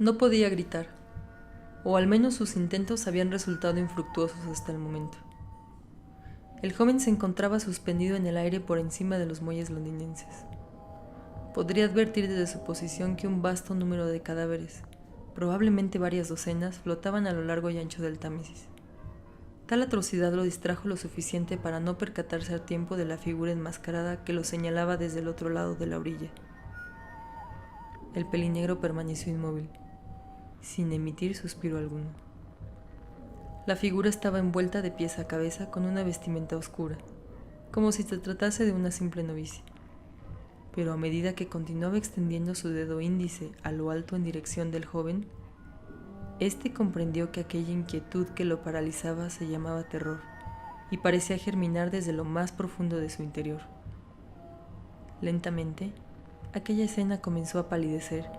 No podía gritar, o al menos sus intentos habían resultado infructuosos hasta el momento. El joven se encontraba suspendido en el aire por encima de los muelles londinenses. Podría advertir desde su posición que un vasto número de cadáveres, probablemente varias docenas, flotaban a lo largo y ancho del Támesis. Tal atrocidad lo distrajo lo suficiente para no percatarse a tiempo de la figura enmascarada que lo señalaba desde el otro lado de la orilla. El pelinegro permaneció inmóvil, sin emitir suspiro alguno. La figura estaba envuelta de pies a cabeza con una vestimenta oscura, como si se tratase de una simple novicia. Pero a medida que continuaba extendiendo su dedo índice a lo alto en dirección del joven, éste comprendió que aquella inquietud que lo paralizaba se llamaba terror y parecía germinar desde lo más profundo de su interior. Lentamente, aquella escena comenzó a palidecer,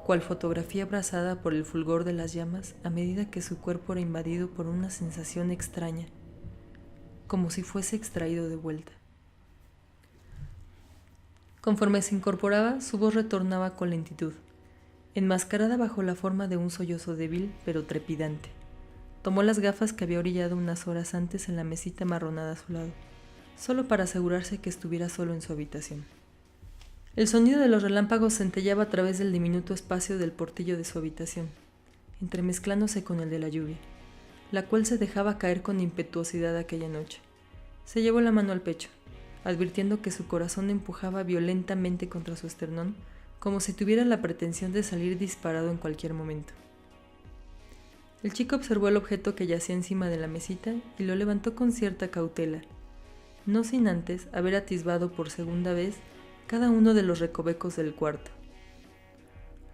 cual fotografía abrazada por el fulgor de las llamas a medida que su cuerpo era invadido por una sensación extraña, como si fuese extraído de vuelta. Conforme se incorporaba, su voz retornaba con lentitud, enmascarada bajo la forma de un sollozo débil pero trepidante. Tomó las gafas que había orillado unas horas antes en la mesita marronada a su lado, solo para asegurarse que estuviera solo en su habitación. El sonido de los relámpagos centelleaba a través del diminuto espacio del portillo de su habitación, entremezclándose con el de la lluvia, la cual se dejaba caer con impetuosidad aquella noche. Se llevó la mano al pecho, advirtiendo que su corazón empujaba violentamente contra su esternón, como si tuviera la pretensión de salir disparado en cualquier momento. El chico observó el objeto que yacía encima de la mesita y lo levantó con cierta cautela, no sin antes haber atisbado por segunda vez cada uno de los recovecos del cuarto.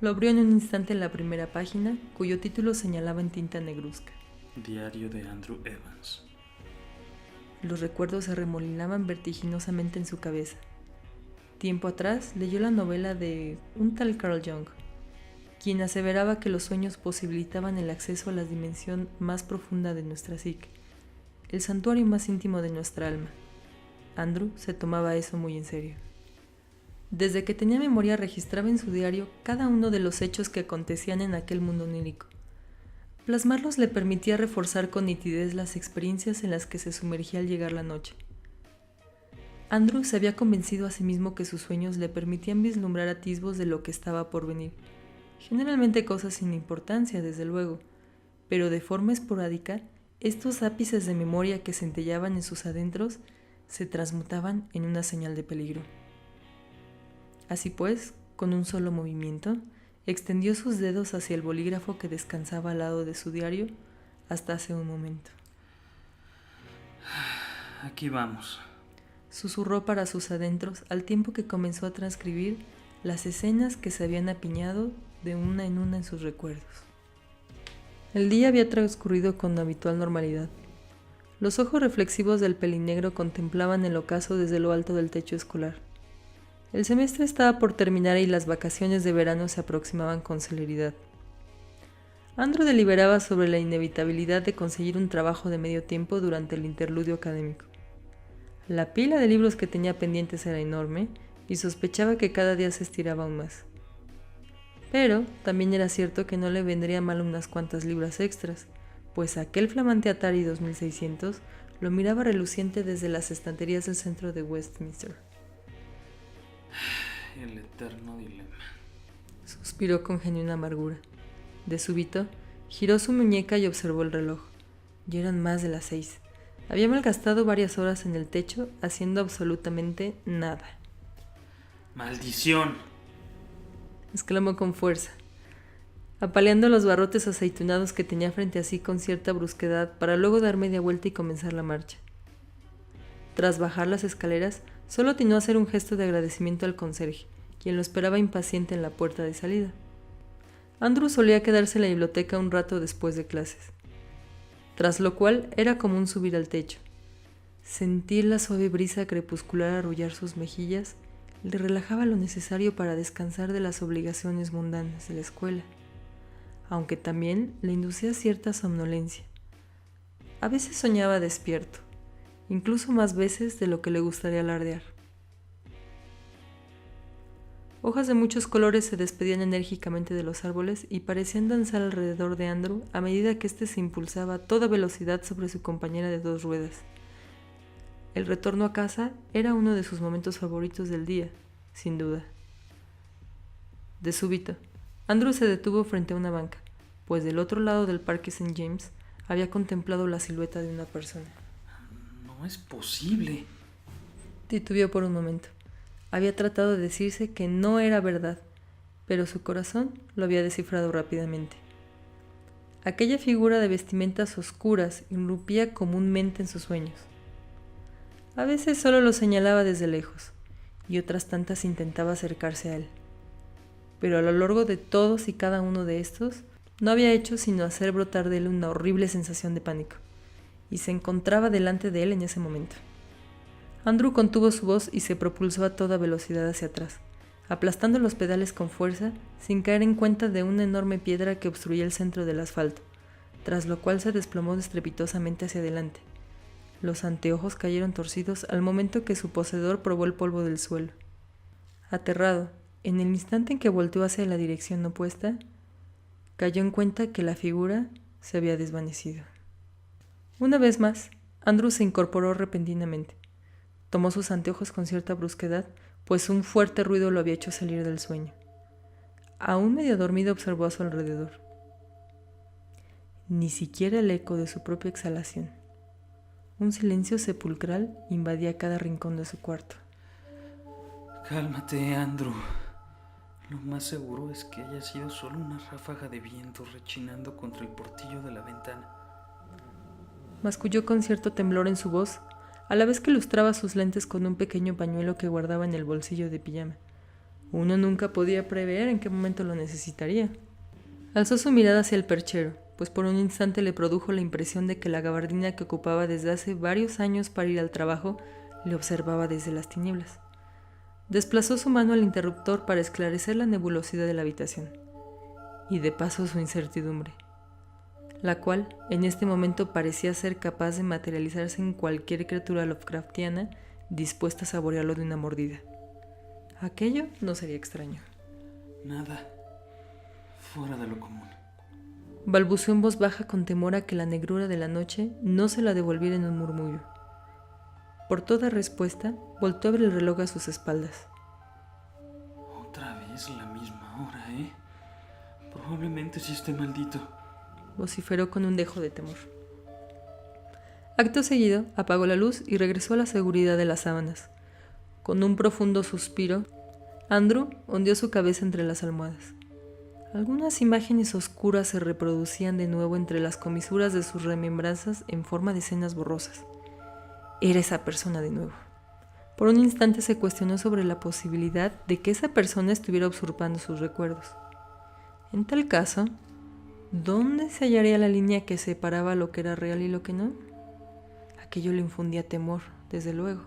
Lo abrió en un instante en la primera página, cuyo título señalaba en tinta negruzca: Diario de Andrew Evans. Los recuerdos se remolinaban vertiginosamente en su cabeza. Tiempo atrás leyó la novela de un tal Carl Jung, quien aseveraba que los sueños posibilitaban el acceso a la dimensión más profunda de nuestra psique, el santuario más íntimo de nuestra alma. Andrew se tomaba eso muy en serio. Desde que tenía memoria registraba en su diario cada uno de los hechos que acontecían en aquel mundo onírico. Plasmarlos le permitía reforzar con nitidez las experiencias en las que se sumergía al llegar la noche. Andrew se había convencido a sí mismo que sus sueños le permitían vislumbrar atisbos de lo que estaba por venir, generalmente cosas sin importancia, desde luego, pero de forma esporádica, estos ápices de memoria que centellaban en sus adentros se transmutaban en una señal de peligro. Así pues, con un solo movimiento, extendió sus dedos hacia el bolígrafo que descansaba al lado de su diario hasta hace un momento. Aquí vamos, susurró para sus adentros al tiempo que comenzó a transcribir las escenas que se habían apiñado de una en sus recuerdos. El día había transcurrido con habitual normalidad. Los ojos reflexivos del pelinegro contemplaban el ocaso desde lo alto del techo escolar. El semestre estaba por terminar y las vacaciones de verano se aproximaban con celeridad. Andrew deliberaba sobre la inevitabilidad de conseguir un trabajo de medio tiempo durante el interludio académico. La pila de libros que tenía pendientes era enorme y sospechaba que cada día se estiraba aún más. Pero también era cierto que no le vendría mal unas cuantas libras extras, pues aquel flamante Atari 2600 lo miraba reluciente desde las estanterías del centro de Westminster. el eterno dilema. Suspiró con genuina amargura. De súbito, giró su muñeca y observó el reloj. Ya eran más de las 6. Había malgastado varias horas en el techo haciendo absolutamente nada. ¡Maldición!, exclamó con fuerza, apaleando los barrotes aceitunados que tenía frente a sí con cierta brusquedad para luego dar media vuelta y comenzar la marcha. Tras bajar las escaleras, solo atinó a hacer un gesto de agradecimiento al conserje, quien lo esperaba impaciente en la puerta de salida. Andrew solía quedarse en la biblioteca un rato después de clases, tras lo cual era común subir al techo. Sentir la suave brisa crepuscular arrullar sus mejillas le relajaba lo necesario para descansar de las obligaciones mundanas de la escuela, aunque también le inducía cierta somnolencia. A veces soñaba despierto, incluso más veces de lo que le gustaría alardear. Hojas de muchos colores se despedían enérgicamente de los árboles y parecían danzar alrededor de Andrew a medida que éste se impulsaba a toda velocidad sobre su compañera de 2 ruedas. El retorno a casa era uno de sus momentos favoritos del día, sin duda. De súbito, Andrew se detuvo frente a una banca, pues del otro lado del Parque St. James había contemplado la silueta de una persona. No es posible. Titubeó por un momento. Había tratado de decirse que no era verdad, pero su corazón lo había descifrado rápidamente. Aquella figura de vestimentas oscuras irrumpía comúnmente en sus sueños. A veces solo lo señalaba desde lejos, y otras tantas intentaba acercarse a él. Pero a lo largo de todos y cada uno de estos, no había hecho sino hacer brotar de él una horrible sensación de pánico, y se encontraba delante de él en ese momento. Andrew contuvo su voz y se propulsó a toda velocidad hacia atrás, aplastando los pedales con fuerza, sin caer en cuenta de una enorme piedra que obstruía el centro del asfalto, tras lo cual se desplomó estrepitosamente hacia adelante. Los anteojos cayeron torcidos al momento que su poseedor probó el polvo del suelo. Aterrado, en el instante en que volteó hacia la dirección opuesta, cayó en cuenta que la figura se había desvanecido. Una vez más, Andrew se incorporó repentinamente. Tomó sus anteojos con cierta brusquedad, pues un fuerte ruido lo había hecho salir del sueño. Aún medio dormido observó a su alrededor. Ni siquiera el eco de su propia exhalación. Un silencio sepulcral invadía cada rincón de su cuarto. Cálmate, Andrew. Lo más seguro es que haya sido solo una ráfaga de viento rechinando contra el portillo de la ventana. Masculló con cierto temblor en su voz, a la vez que lustraba sus lentes con un pequeño pañuelo que guardaba en el bolsillo de pijama. Uno nunca podía prever en qué momento lo necesitaría. Alzó su mirada hacia el perchero, pues por un instante le produjo la impresión de que la gabardina que ocupaba desde hace varios años para ir al trabajo le observaba desde las tinieblas. Desplazó su mano al interruptor para esclarecer la nebulosidad de la habitación, y de paso su incertidumbre, la cual en este momento parecía ser capaz de materializarse en cualquier criatura Lovecraftiana dispuesta a saborearlo de una mordida. Aquello no sería extraño. Nada fuera de lo común. Balbuceó en voz baja con temor a que la negrura de la noche no se la devolviera en un murmullo. Por toda respuesta, volteó a ver el reloj a sus espaldas. Otra vez la misma hora, ¿eh? Probablemente sí esté maldito. Vociferó con un dejo de temor. Acto seguido, apagó la luz y regresó a la seguridad de las sábanas. Con un profundo suspiro, Andrew hundió su cabeza entre las almohadas. Algunas imágenes oscuras se reproducían de nuevo entre las comisuras de sus remembranzas en forma de escenas borrosas. Era esa persona de nuevo. Por un instante se cuestionó sobre la posibilidad de que esa persona estuviera usurpando sus recuerdos. En tal caso, ¿dónde se hallaría la línea que separaba lo que era real y lo que no? Aquello le infundía temor, desde luego.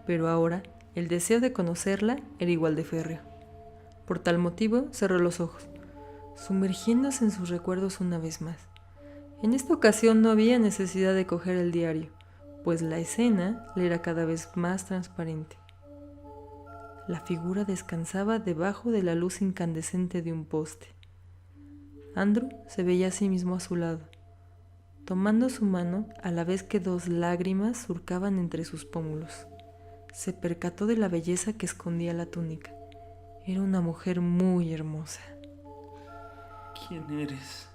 Pero ahora, el deseo de conocerla era igual de férreo. Por tal motivo, cerró los ojos, sumergiéndose en sus recuerdos una vez más. En esta ocasión no había necesidad de coger el diario, pues la escena le era cada vez más transparente. La figura descansaba debajo de la luz incandescente de un poste. Andrew se veía a sí mismo a su lado, tomando su mano a la vez que 2 lágrimas surcaban entre sus pómulos. Se percató de la belleza que escondía la túnica. Era una mujer muy hermosa. ¿Quién eres?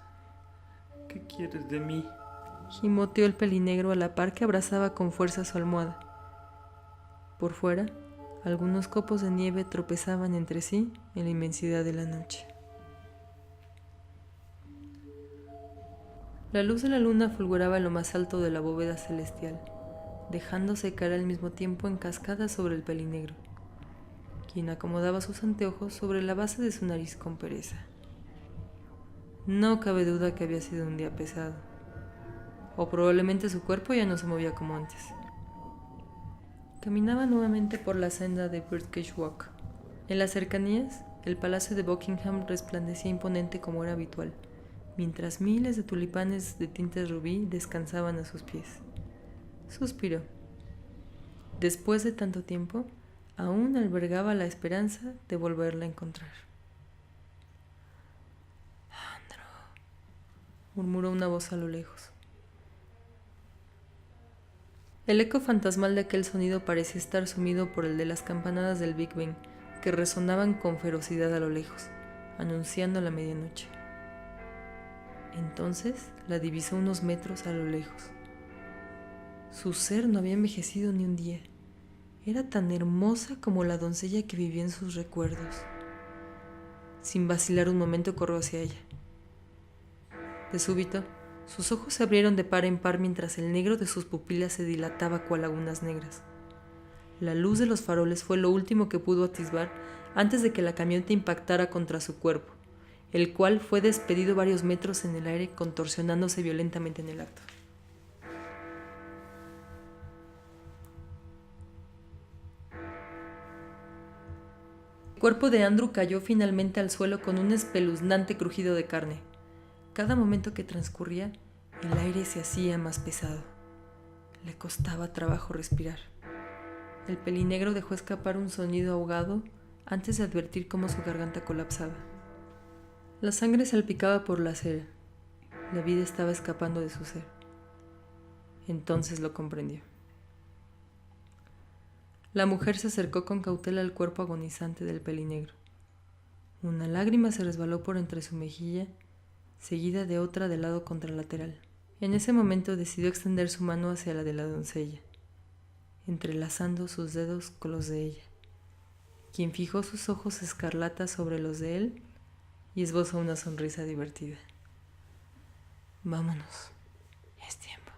¿Qué quieres de mí? Gimoteó el pelinegro a la par que abrazaba con fuerza su almohada. Por fuera, algunos copos de nieve tropezaban entre sí en la inmensidad de la noche. La luz de la luna fulguraba en lo más alto de la bóveda celestial, dejándose caer al mismo tiempo en cascadas sobre el pelinegro, quien acomodaba sus anteojos sobre la base de su nariz con pereza. No cabe duda que había sido un día pesado, o probablemente su cuerpo ya no se movía como antes. Caminaba nuevamente por la senda de Birdcage Walk. En las cercanías, el palacio de Buckingham resplandecía imponente como era habitual, mientras miles de tulipanes de tintes rubí descansaban a sus pies. Suspiró. Después de tanto tiempo, aún albergaba la esperanza de volverla a encontrar. «Andrew», murmuró una voz a lo lejos. El eco fantasmal de aquel sonido parecía estar sumido por el de las campanadas del Big Ben, que resonaban con ferocidad a lo lejos, anunciando la medianoche. Entonces la divisó unos metros a lo lejos. Su ser no había envejecido ni un día. Era tan hermosa como la doncella que vivía en sus recuerdos. Sin vacilar un momento corrió hacia ella. De súbito, sus ojos se abrieron de par en par mientras el negro de sus pupilas se dilataba cual lagunas negras. La luz de los faroles fue lo último que pudo atisbar antes de que la camioneta impactara contra su cuerpo, el cual fue despedido varios metros en el aire, contorsionándose violentamente en el acto. El cuerpo de Andrew cayó finalmente al suelo con un espeluznante crujido de carne. Cada momento que transcurría, el aire se hacía más pesado. Le costaba trabajo respirar. El pelinegro dejó escapar un sonido ahogado antes de advertir cómo su garganta colapsaba. La sangre salpicaba por la acera. La vida estaba escapando de su ser. Entonces lo comprendió. La mujer se acercó con cautela al cuerpo agonizante del pelinegro. Una lágrima se resbaló por entre su mejilla, seguida de otra del lado contralateral. En ese momento decidió extender su mano hacia la de la doncella, entrelazando sus dedos con los de ella, quien fijó sus ojos escarlatas sobre los de él y esbozó una sonrisa divertida. «Vámonos, es tiempo»,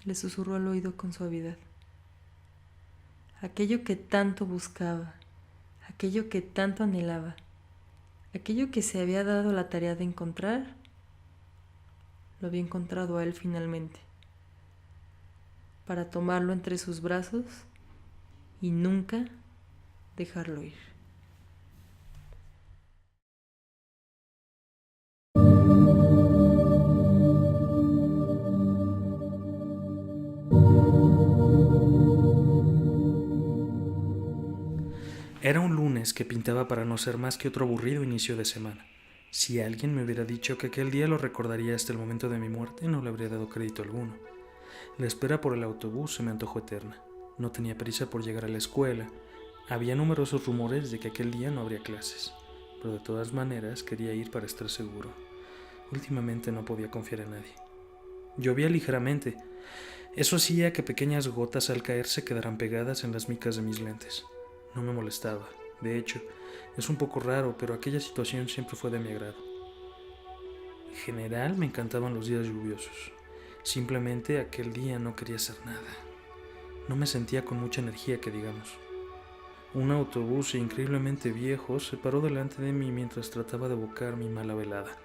le susurró al oído con suavidad. Aquello que tanto buscaba, aquello que tanto anhelaba, aquello que se había dado la tarea de encontrar, lo había encontrado a él finalmente, para tomarlo entre sus brazos y nunca dejarlo ir. Era un lunes que pintaba para no ser más que otro aburrido inicio de semana. Si alguien me hubiera dicho que aquel día lo recordaría hasta el momento de mi muerte, no le habría dado crédito alguno. La espera por el autobús se me antojó eterna. No tenía prisa por llegar a la escuela. Había numerosos rumores de que aquel día no habría clases, pero de todas maneras quería ir para estar seguro. Últimamente no podía confiar en nadie. Llovía ligeramente. Eso hacía que pequeñas gotas al caer se quedaran pegadas en las micas de mis lentes. No me molestaba. De hecho, es un poco raro, pero aquella situación siempre fue de mi agrado. En general me encantaban los días lluviosos. Simplemente aquel día no quería hacer nada. No me sentía con mucha energía, que digamos. Un autobús increíblemente viejo se paró delante de mí mientras trataba de evocar mi mala velada.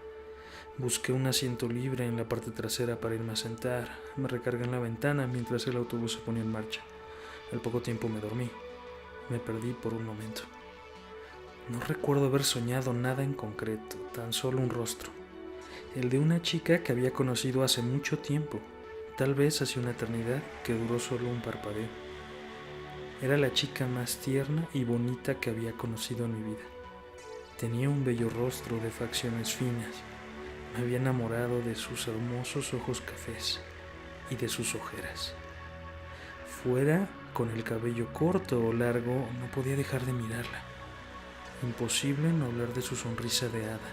Busqué un asiento libre en la parte trasera para irme a sentar. Me recargué en la ventana mientras el autobús se ponía en marcha. Al poco tiempo me dormí. Me perdí por un momento. No recuerdo haber soñado nada en concreto, tan solo un rostro. El de una chica que había conocido hace mucho tiempo, tal vez hace una eternidad que duró solo un parpadeo. Era la chica más tierna y bonita que había conocido en mi vida. Tenía un bello rostro de facciones finas. Me había enamorado de sus hermosos ojos cafés y de sus ojeras. Fuera con el cabello corto o largo, no podía dejar de mirarla. Imposible no hablar de su sonrisa de hada.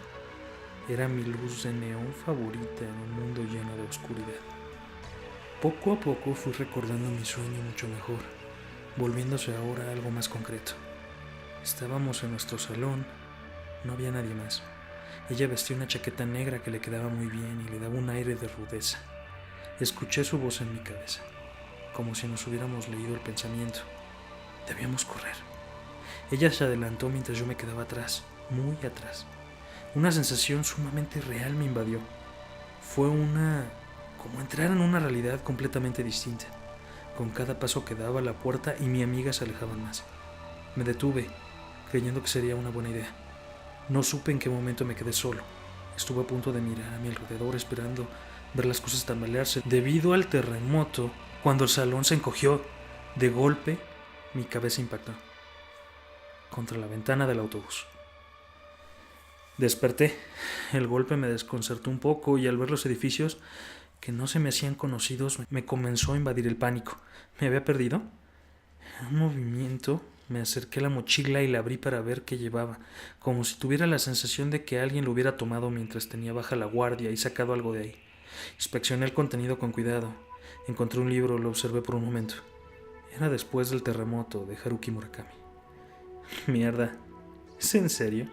Era mi luz de neón favorita en un mundo lleno de oscuridad. Poco a poco fui recordando mi sueño mucho mejor, volviéndose ahora algo más concreto. Estábamos en nuestro salón, no había nadie más. Ella vestía una chaqueta negra que le quedaba muy bien y le daba un aire de rudeza. Escuché su voz en mi cabeza, como si nos hubiéramos leído el pensamiento. Debíamos correr. Ella se adelantó mientras yo me quedaba atrás, muy atrás. Una sensación sumamente real me invadió. Fue como entrar en una realidad completamente distinta. Con cada paso que daba, la puerta y mi amiga se alejaban más. Me detuve, creyendo que sería una buena idea. No supe en qué momento me quedé solo. Estuve a punto de mirar a mi alrededor esperando ver las cosas tambalearse debido al terremoto. Cuando el salón se encogió, de golpe, Mi cabeza impactó contra la ventana del autobús. Desperté. El golpe me desconcertó un poco y al ver los edificios que no se me hacían conocidos me comenzó a invadir el pánico. ¿Me había perdido? En un movimiento me acerqué a la mochila y la abrí para ver qué llevaba, como si tuviera la sensación de que alguien lo hubiera tomado mientras tenía baja la guardia y sacado algo de ahí. Inspeccioné el contenido con cuidado. Encontré un libro, lo observé por un momento. Era Después del terremoto, de Haruki Murakami. Mierda, ¿es en serio?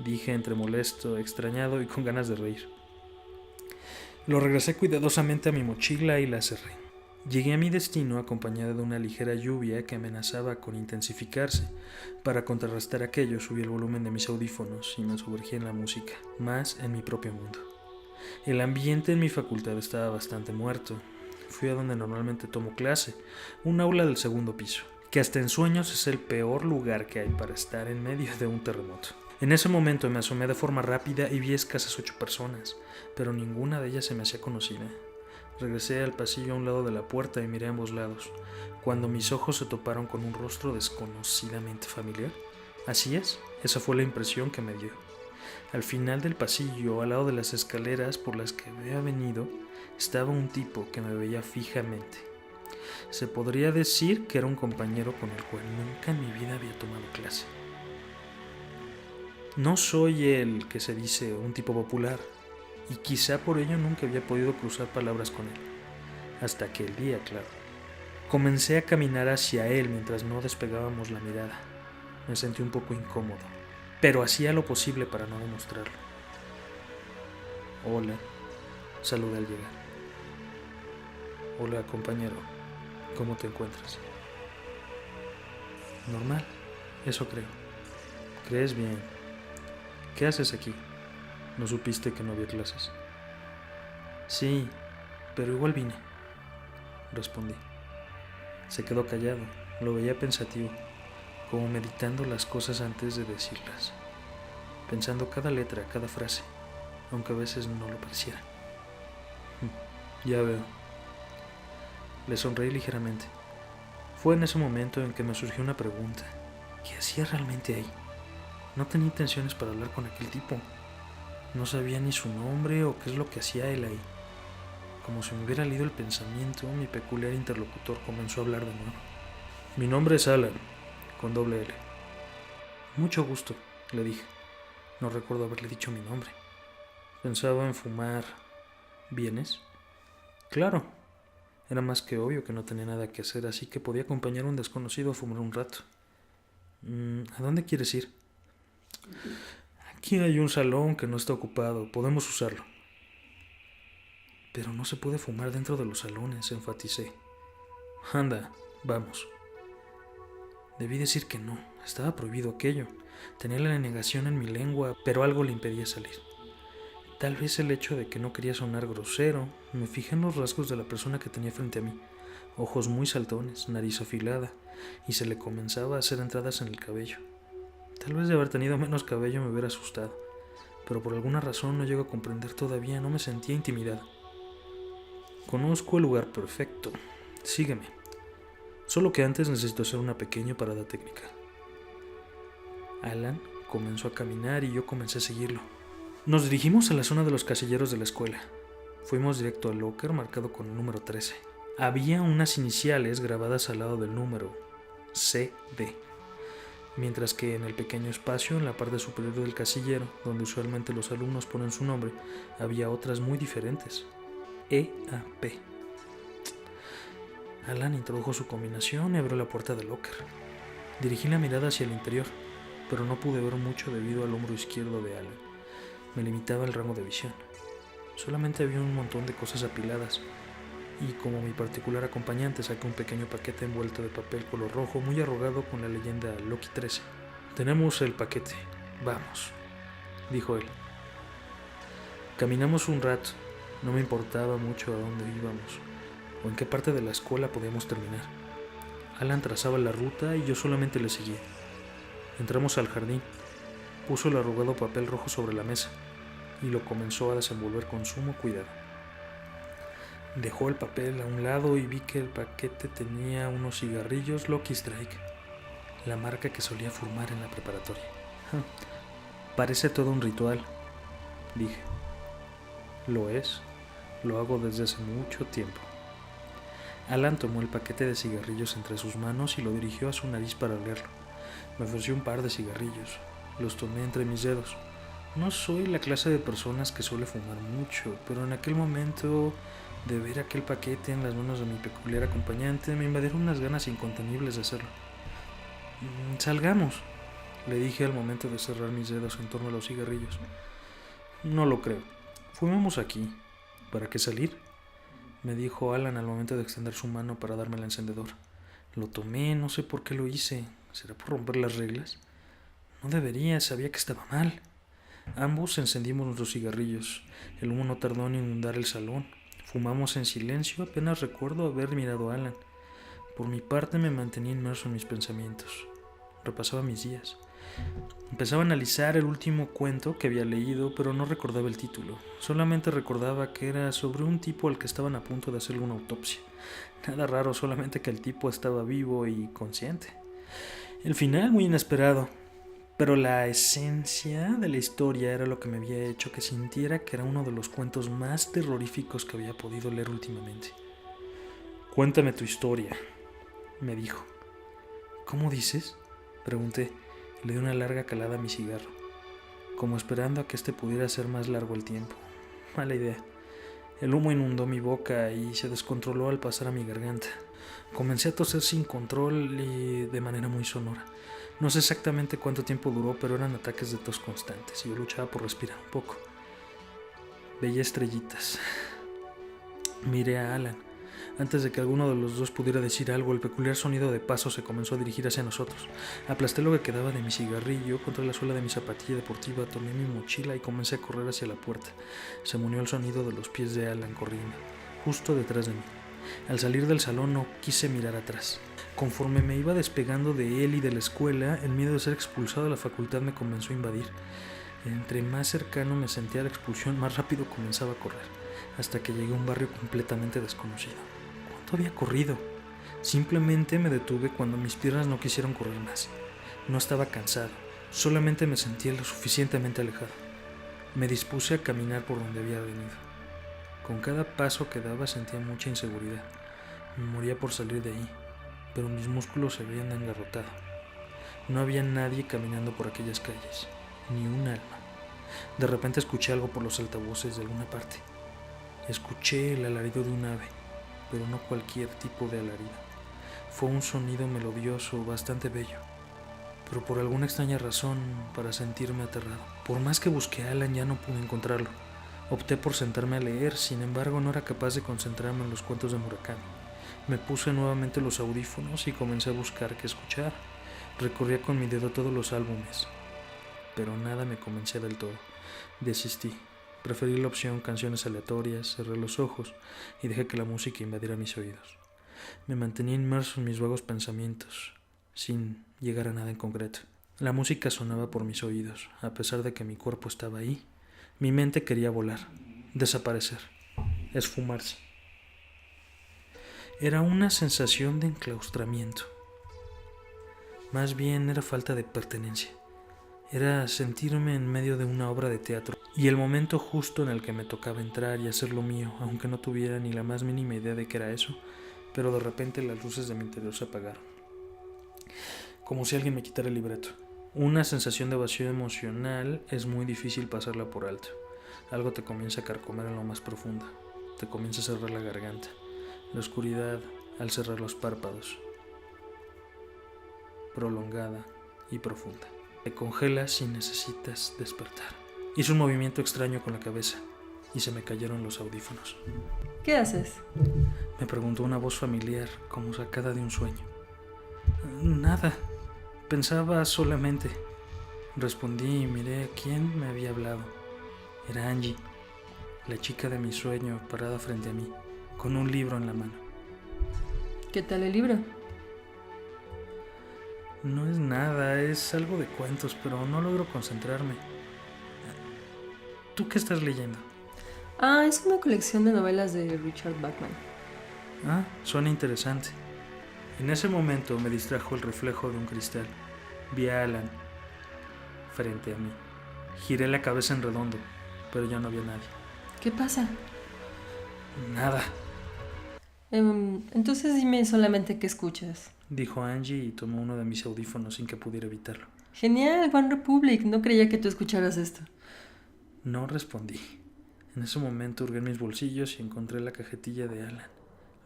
Dije entre molesto, extrañado y con ganas de reír. Lo regresé cuidadosamente a mi mochila y la cerré. Llegué a mi destino acompañado de una ligera lluvia que amenazaba con intensificarse. Para contrarrestar aquello, subí el volumen de mis audífonos y me sumergí en la música, más en mi propio mundo. El ambiente en mi facultad estaba bastante muerto. Fui a donde normalmente tomo clase, un aula del segundo piso, que hasta en sueños es el peor lugar que hay para estar en medio de un terremoto. En ese momento me asomé de forma rápida y vi escasas 8 personas, pero ninguna de ellas se me hacía conocida. Regresé al pasillo a un lado de la puerta y miré a ambos lados, cuando mis ojos se toparon con un rostro desconocidamente familiar. Así es, esa fue la impresión que me dio. Al final del pasillo, al lado de las escaleras por las que había venido, estaba un tipo que me veía fijamente. Se podría decir que era un compañero con el cual nunca en mi vida había tomado clase. No soy el que se dice un tipo popular, y quizá por ello nunca había podido cruzar palabras con él. Hasta aquel día, claro. Comencé a caminar hacia él mientras no despegábamos la mirada. Me sentí un poco incómodo, pero hacía lo posible para no demostrarlo. Hola, saludé al llegar. Hola, compañero, ¿cómo te encuentras? Normal, eso creo. ¿Crees bien? ¿Qué haces aquí? ¿No supiste que no había clases? Sí, pero igual vine, respondí. Se quedó callado, lo veía pensativo, como meditando las cosas antes de decirlas, pensando cada letra, cada frase, aunque a veces no lo pareciera. Ya veo. Le sonreí ligeramente. Fue en ese momento en que me surgió una pregunta. ¿Qué hacía realmente ahí? No tenía intenciones para hablar con aquel tipo. No sabía ni su nombre o qué es lo que hacía él ahí. Como si me hubiera leído el pensamiento, mi peculiar interlocutor comenzó a hablar de nuevo. Mi nombre es Alan, con doble L. Mucho gusto, le dije. No recuerdo haberle dicho mi nombre. Pensaba en fumar. ¿Vienes? Claro. Era más que obvio que no tenía nada que hacer, así que podía acompañar a un desconocido a fumar un rato. ¿A dónde quieres ir? Aquí hay un salón que no está ocupado, podemos usarlo. Pero no se puede fumar dentro de los salones, enfaticé. Anda, vamos. Debí decir que no, estaba prohibido aquello. Tenía la negación en mi lengua, pero algo le impedía salir. Tal vez el hecho de que no quería sonar grosero. Me fijé en los rasgos de la persona que tenía frente a mí. Ojos muy saltones, nariz afilada, y se le comenzaba a hacer entradas en el cabello. Tal vez de haber tenido menos cabello me hubiera asustado, pero por alguna razón no llego a comprender todavía, no me sentía intimidado. Conozco el lugar perfecto. Sígueme. Solo que antes necesito hacer una pequeña parada técnica. Alan comenzó a caminar y yo comencé a seguirlo. Nos dirigimos a la zona de los casilleros de la escuela. Fuimos directo al locker marcado con el número 13. Había unas iniciales grabadas al lado del número, CD. Mientras que en el pequeño espacio, en la parte superior del casillero, donde usualmente los alumnos ponen su nombre, había otras muy diferentes. EAP. Alan introdujo su combinación y abrió la puerta del locker. Dirigí la mirada hacia el interior, pero no pude ver mucho debido al hombro izquierdo de Alan. Me limitaba el rango de visión. Solamente había un montón de cosas apiladas, y como mi particular acompañante saqué un pequeño paquete envuelto de papel color rojo muy arrugado con la leyenda Loki 13. Tenemos el paquete, vamos, dijo él. Caminamos un rato, no me importaba mucho a dónde íbamos, o en qué parte de la escuela podíamos terminar. Alan trazaba la ruta y yo solamente le seguía. Entramos al jardín, puso el arrugado papel rojo sobre la mesa, y lo comenzó a desenvolver con sumo cuidado. Dejó el papel a un lado y vi que el paquete tenía unos cigarrillos Lucky Strike, la marca que solía fumar en la preparatoria. Parece todo un ritual, dije. Lo es, lo hago desde hace mucho tiempo. Alan tomó el paquete de cigarrillos entre sus manos y lo dirigió a su nariz para olerlo. Me ofreció un par de cigarrillos. Los tomé entre mis dedos. No soy la clase de personas que suele fumar mucho, pero en aquel momento de ver aquel paquete en las manos de mi peculiar acompañante me invadieron unas ganas incontenibles de hacerlo. Salgamos, le dije al momento de cerrar mis dedos en torno a los cigarrillos. No lo creo. Fumemos aquí. ¿Para qué salir?, me dijo Alan al momento de extender su mano para darme el encendedor. Lo tomé, no sé por qué lo hice. ¿Será por romper las reglas? No debería, sabía que estaba mal. Ambos encendimos nuestros cigarrillos. El humo no tardó en inundar el salón. Fumamos en silencio, apenas recuerdo haber mirado a Alan. Por mi parte me mantenía inmerso en mis pensamientos. Repasaba mis días. Empezaba a analizar el último cuento que había leído, pero no recordaba el título. Solamente recordaba que era sobre un tipo al que estaban a punto de hacerle una autopsia. Nada raro, solamente que el tipo estaba vivo y consciente. El final muy inesperado, pero la esencia de la historia era lo que me había hecho que sintiera que era uno de los cuentos más terroríficos que había podido leer últimamente. Cuéntame tu historia, me dijo. ¿Cómo dices?, pregunté. Le di una larga calada a mi cigarro, como esperando a que este pudiera ser más largo el tiempo. Mala idea. El humo inundó mi boca y se descontroló al pasar a mi garganta. Comencé a toser sin control y de manera muy sonora. No sé exactamente cuánto tiempo duró, pero eran ataques de tos constantes y yo luchaba por respirar un poco. Veía estrellitas. Miré a Alan. Antes de que alguno de los dos pudiera decir algo, el peculiar sonido de pasos se comenzó a dirigir hacia nosotros. Aplasté lo que quedaba de mi cigarrillo contra la suela de mi zapatilla deportiva, tomé mi mochila y comencé a correr hacia la puerta. Se me unió el sonido de los pies de Alan corriendo, justo detrás de mí. Al salir del salón no quise mirar atrás. Conforme me iba despegando de él y de la escuela, el miedo de ser expulsado de la facultad me comenzó a invadir. Entre más cercano me sentía a la expulsión, más rápido comenzaba a correr, hasta que llegué a un barrio completamente desconocido. ¿Cuánto había corrido? Simplemente me detuve cuando mis piernas no quisieron correr más. No estaba cansado, solamente me sentía lo suficientemente alejado. Me dispuse a caminar por donde había venido. Con cada paso que daba sentía mucha inseguridad. Me moría por salir de ahí, pero mis músculos se habían engarrotado. No había nadie caminando por aquellas calles, ni un alma. De repente escuché algo por los altavoces de alguna parte. Escuché el alarido de un ave, pero no cualquier tipo de alarido. Fue un sonido melodioso, bastante bello, pero por alguna extraña razón para sentirme aterrado. Por más que busqué a Alan, ya no pude encontrarlo. Opté por sentarme a leer, sin embargo no era capaz de concentrarme en los cuentos de Murakami. Me puse nuevamente los audífonos y comencé a buscar qué escuchar. Recorría con mi dedo todos los álbumes, pero nada me convencía del todo. Desistí. Preferí la opción canciones aleatorias, cerré los ojos y dejé que la música invadiera mis oídos. Me mantenía inmerso en mis vagos pensamientos, sin llegar a nada en concreto. La música sonaba por mis oídos, a pesar de que mi cuerpo estaba ahí. Mi mente quería volar, desaparecer, esfumarse. Era una sensación de enclaustramiento. Más bien era falta de pertenencia. Era sentirme en medio de una obra de teatro y el momento justo en el que me tocaba entrar y hacer lo mío, aunque no tuviera ni la más mínima idea de qué era eso, pero de repente las luces de mi interior se apagaron, como si alguien me quitara el libreto. Una sensación de vacío emocional es muy difícil pasarla por alto. Algo te comienza a carcomer en lo más profundo, te comienza a cerrar la garganta, la oscuridad al cerrar los párpados, prolongada y profunda. Te congelas y necesitas despertar. Hice un movimiento extraño con la cabeza y se me cayeron los audífonos. ¿Qué haces?, me preguntó una voz familiar, como sacada de un sueño. Nada, pensaba solamente. Respondí y miré a quién me había hablado. Era Angie, la chica de mi sueño, parada frente a mí, con un libro en la mano. ¿Qué tal el libro? No es nada, es algo de cuentos, pero no logro concentrarme. ¿Tú qué estás leyendo? Ah, es una colección de novelas de Richard Bachman. Ah, suena interesante. En ese momento me distrajo el reflejo de un cristal. Vi a Alan frente a mí. Giré la cabeza en redondo, pero ya no había nadie. ¿Qué pasa? Nada, Entonces dime solamente qué escuchas. dijo Angie y tomó uno de mis audífonos sin que pudiera evitarlo. Genial, One Republic. No creía que tú escucharas esto. No respondí. En ese momento hurgué en mis bolsillos y encontré la cajetilla de Alan.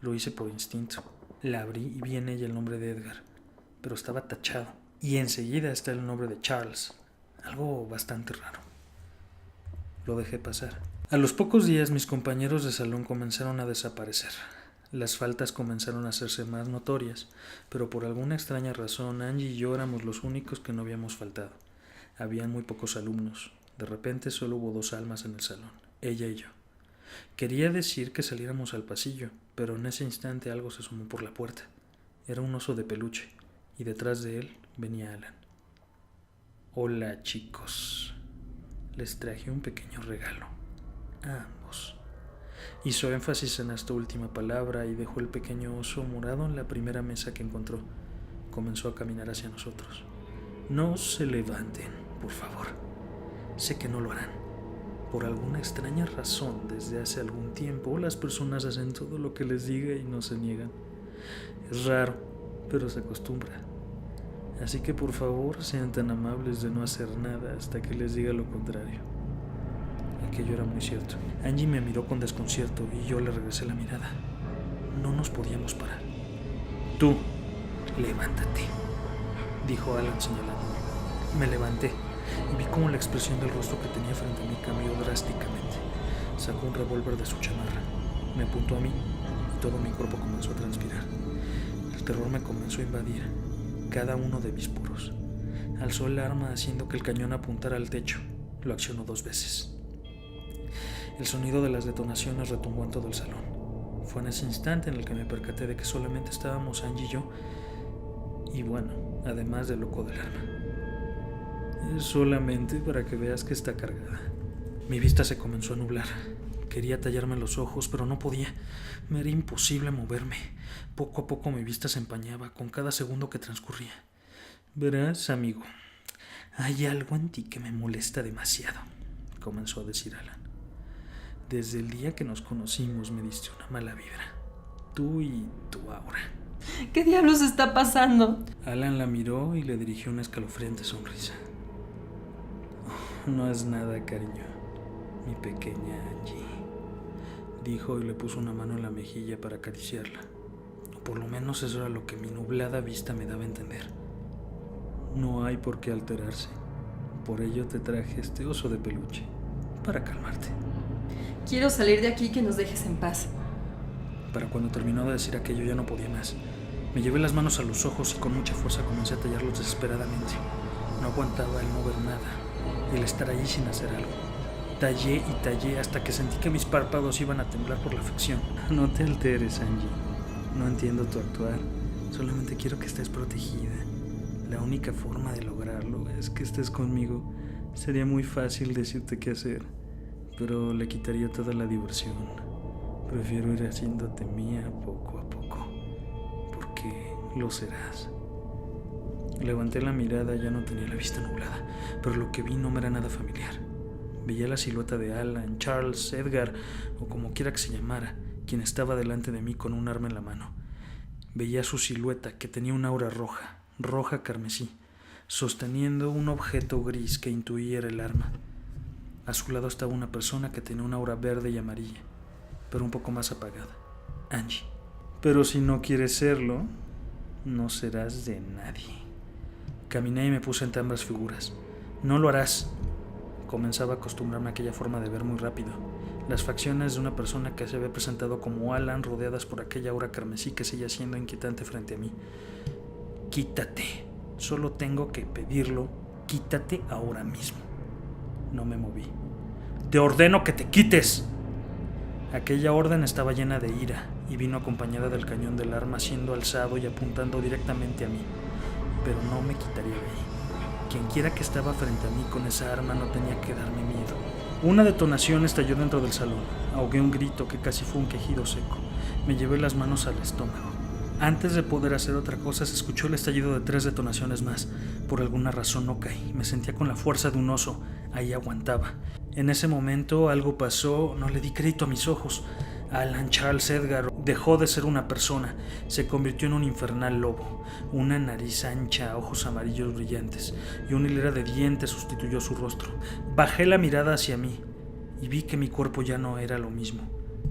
Lo hice por instinto. La abrí y vi en ella el nombre de Edgar, pero estaba tachado. Y enseguida está el nombre de Charles. Algo bastante raro. Lo dejé pasar. A los pocos días mis compañeros de salón comenzaron a desaparecer. Las faltas comenzaron a hacerse más notorias, pero por alguna extraña razón Angie y yo éramos los únicos que no habíamos faltado. Habían muy pocos alumnos. De repente solo hubo 2 almas en el salón, ella y yo. Quería decir que saliéramos al pasillo, pero en ese instante algo se asomó por la puerta. Era un oso de peluche, y detrás de él venía Alan. Hola, chicos. Les traje un pequeño regalo. A ambos. Hizo énfasis en esta última palabra y dejó el pequeño oso morado en la primera mesa que encontró. Comenzó a caminar hacia nosotros. No se levanten, por favor. Sé que no lo harán. Por alguna extraña razón, desde hace algún tiempo, las personas hacen todo lo que les diga y no se niegan. Es raro, pero se acostumbra. Así que por favor sean tan amables de no hacer nada hasta que les diga lo contrario. Aquello era muy cierto. Angie me miró con desconcierto y yo le regresé la mirada. No nos podíamos parar. Tú, levántate, dijo Alan señalándome. Me levanté y vi cómo la expresión del rostro que tenía frente a mí cambió drásticamente. Sacó un revólver de su chamarra, me apuntó a mí y todo mi cuerpo comenzó a transpirar. El terror me comenzó a invadir cada uno de mis poros. Alzó el arma haciendo que el cañón apuntara al techo. Lo accionó 2 veces. El sonido de las detonaciones retumbó en todo el salón. Fue en ese instante en el que me percaté de que solamente estábamos Angie y yo. Y bueno, además del loco del arma. Es solamente para que veas que está cargada. Mi vista se comenzó a nublar. Quería tallarme los ojos, pero no podía. Me era imposible moverme. Poco a poco mi vista se empañaba con cada segundo que transcurría. Verás, amigo, hay algo en ti que me molesta demasiado, comenzó a decir Alan. Desde el día que nos conocimos me diste una mala vibra. Tú y tu aura. ¿Qué diablos está pasando? Alan la miró y le dirigió una escalofriante sonrisa. No es nada, cariño. Mi pequeña Angie, dijo y le puso una mano en la mejilla para acariciarla. O por lo menos eso era lo que mi nublada vista me daba a entender. No hay por qué alterarse. Por ello te traje este oso de peluche, para calmarte. Quiero salir de aquí y que nos dejes en paz. Para cuando terminó de decir aquello ya no podía más. Me llevé las manos a los ojos y con mucha fuerza comencé a tallarlos desesperadamente. No aguantaba el no ver nada, el estar allí sin hacer algo. Tallé y tallé hasta que sentí que mis párpados iban a temblar por la aflicción. No te alteres, Angie. No entiendo tu actuar. Solamente quiero que estés protegida. La única forma de lograrlo es que estés conmigo. Sería muy fácil decirte qué hacer, pero le quitaría toda la diversión. Prefiero ir haciéndote mía poco a poco, porque lo serás. Levanté la mirada, ya no tenía la vista nublada, pero lo que vi no me era nada familiar. Veía la silueta de Alan, Charles, Edgar, o como quiera que se llamara, quien estaba delante de mí con un arma en la mano. Veía su silueta, que tenía un aura roja carmesí, sosteniendo un objeto gris que intuía era el arma. A su lado estaba una persona que tenía una aura verde y amarilla, pero un poco más apagada. Angie. Pero si no quieres serlo, no serás de nadie. Caminé y me puse entre ambas figuras. No lo harás. Comenzaba a acostumbrarme a aquella forma de ver muy rápido. Las facciones de una persona que se había presentado como Alan, rodeadas por aquella aura carmesí que seguía siendo inquietante frente a mí. Quítate. Solo tengo que pedirlo. Quítate ahora mismo. No me moví. Te ordeno que te quites. Aquella orden estaba llena de ira y vino acompañada del cañón del arma siendo alzado y apuntando directamente a mí. Pero no me quitaría de ahí. Quienquiera que estaba frente a mí con esa arma no tenía que darme miedo. Una detonación estalló dentro del salón. Ahogué un grito que casi fue un quejido seco. Me llevé las manos al estómago. Antes de poder hacer otra cosa, se escuchó el estallido de 3 detonaciones más. Por alguna razón no caí. Me sentía con la fuerza de un oso. Ahí aguantaba. En ese momento algo pasó. No le di crédito a mis ojos. Alan Charles Edgar dejó de ser una persona. Se convirtió en un infernal lobo. Una nariz ancha, ojos amarillos brillantes y una hilera de dientes sustituyó su rostro. Bajé la mirada hacia mí y vi que mi cuerpo ya no era lo mismo.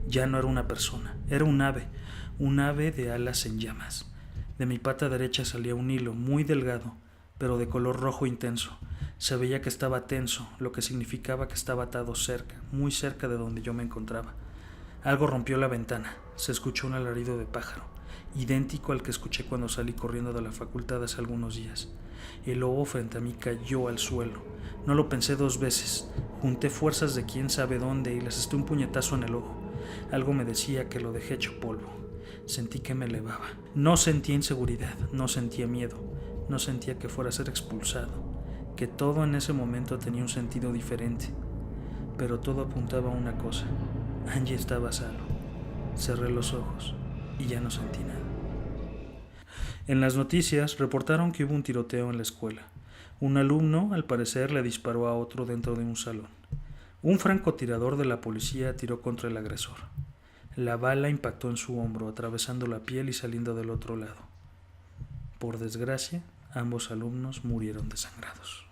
Ya no era una persona. Era un ave de alas en llamas. De mi pata derecha salía un hilo muy delgado, pero de color rojo intenso. Se veía que estaba tenso, lo que significaba que estaba atado cerca, muy cerca de donde yo me encontraba. Algo rompió la ventana. Se escuchó un alarido de pájaro, idéntico al que escuché cuando salí corriendo de la facultad hace algunos días. El lobo frente a mí cayó al suelo. No lo pensé 2 veces. Junté fuerzas de quién sabe dónde y le asesté un puñetazo en el ojo. Algo me decía que lo dejé hecho polvo. Sentí que me elevaba. No sentía inseguridad, no sentía miedo, no sentía que fuera a ser expulsado, que todo en ese momento tenía un sentido diferente. Pero todo apuntaba a una cosa. Angie estaba a salvo. Cerré los ojos y ya no sentí nada. En las noticias reportaron que hubo un tiroteo en la escuela. Un alumno, al parecer, le disparó a otro dentro de un salón. Un francotirador de la policía tiró contra el agresor. La bala impactó en su hombro, atravesando la piel y saliendo del otro lado. Por desgracia, ambos alumnos murieron desangrados.